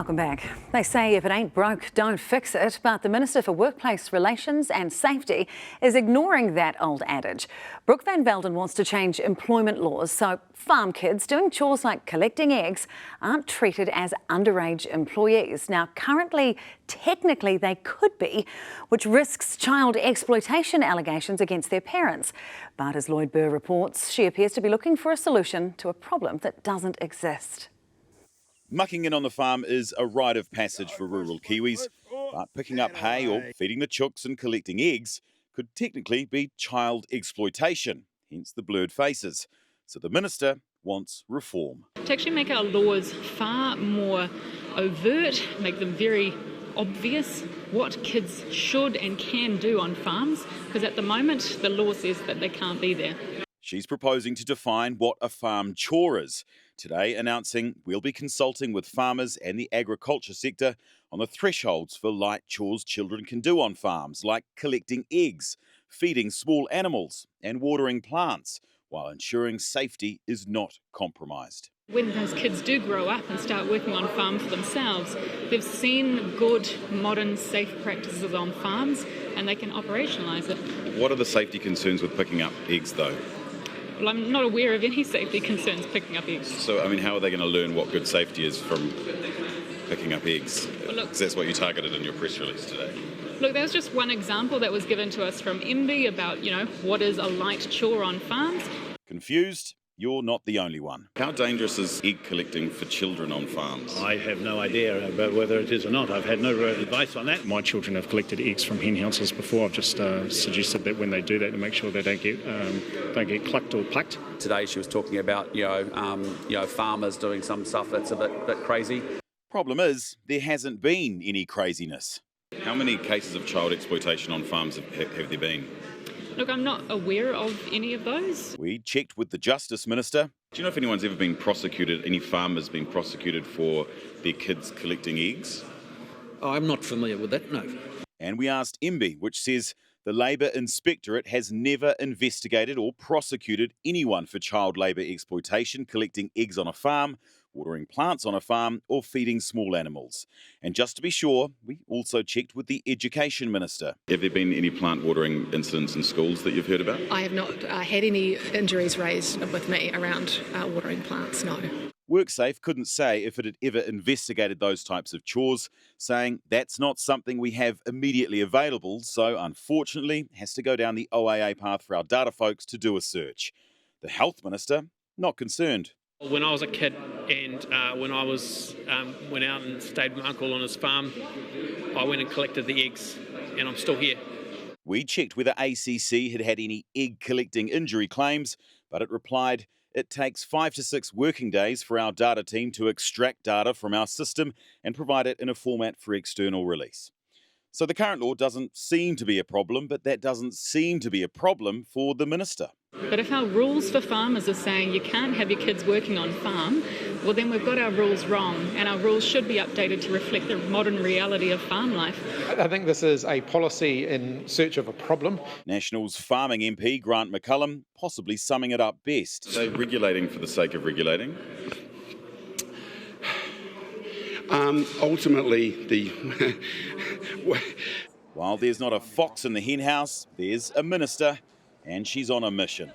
Welcome back. They say if it ain't broke, don't fix it, but the Minister for Workplace Relations and Safety is ignoring that old adage. Brooke van Velden wants to change employment laws so farm kids doing chores like collecting eggs aren't treated as underage employees. Now, currently, technically they could be, which risks child exploitation allegations against their parents. But as Lloyd Burr reports, she appears to be looking for a solution to a problem that doesn't exist. Mucking in on the farm is a rite of passage for rural Kiwis, but picking up hay or feeding the chooks and collecting eggs could technically be child exploitation, hence the blurred faces. So the Minister wants reform. To actually make our laws far more overt, make them very obvious what kids should and can do on farms, because at the moment the law says that they can't be there. She's proposing to define what a farm chore is, today announcing we'll be consulting with farmers and the agriculture sector on the thresholds for light chores children can do on farms, like collecting eggs, feeding small animals and watering plants, while ensuring safety is not compromised. When those kids do grow up and start working on farms for themselves, they've seen good, modern, safe practices on farms and they can operationalise it. What are the safety concerns with picking up eggs, though? Well, I'm not aware of any safety concerns picking up eggs. So, how are they going to learn what good safety is from picking up eggs? Well, look, because that's what you targeted in your press release today. Look, that was just one example that was given to us from MB about, what is a light chore on farms. Confused? You're not the only one. How dangerous is egg collecting for children on farms? I have no idea about whether it is or not. I've had no advice on that. My children have collected eggs from hen houses before. I've just suggested that when they do that, to make sure they don't get clucked or plucked. Today she was talking about farmers doing some stuff that's a bit crazy. Problem is, there hasn't been any craziness. How many cases of child exploitation on farms have there been? Look, I'm not aware of any of those. We checked with the Justice Minister. Do you know if anyone's ever been prosecuted, any farmers been prosecuted for their kids collecting eggs? Oh, I'm not familiar with that, no. And we asked MB, which says the Labour Inspectorate has never investigated or prosecuted anyone for child labour exploitation, collecting eggs on a farm, watering plants on a farm or feeding small animals. And just to be sure, we also checked with the Education Minister. Have there been any plant watering incidents in schools that you've heard about? I have not had any injuries raised with me around watering plants, no. WorkSafe couldn't say if it had ever investigated those types of chores, saying that's not something we have immediately available, so unfortunately has to go down the OAA path for our data folks to do a search. The Health Minister, not concerned. When I was a kid and when I went out and stayed with my uncle on his farm, I went and collected the eggs and I'm still here. We checked whether ACC had had any egg collecting injury claims, but it replied it takes 5 to 6 working days for our data team to extract data from our system and provide it in a format for external release. So the current law doesn't seem to be a problem, but that doesn't seem to be a problem for the Minister. But if our rules for farmers are saying you can't have your kids working on farm, well then we've got our rules wrong, and our rules should be updated to reflect the modern reality of farm life. I think this is a policy in search of a problem. Nationals farming MP Grant McCullum possibly summing it up best. Are they regulating for the sake of regulating? Ultimately, While there's not a fox in the hen house, there's a minister, and she's on a mission.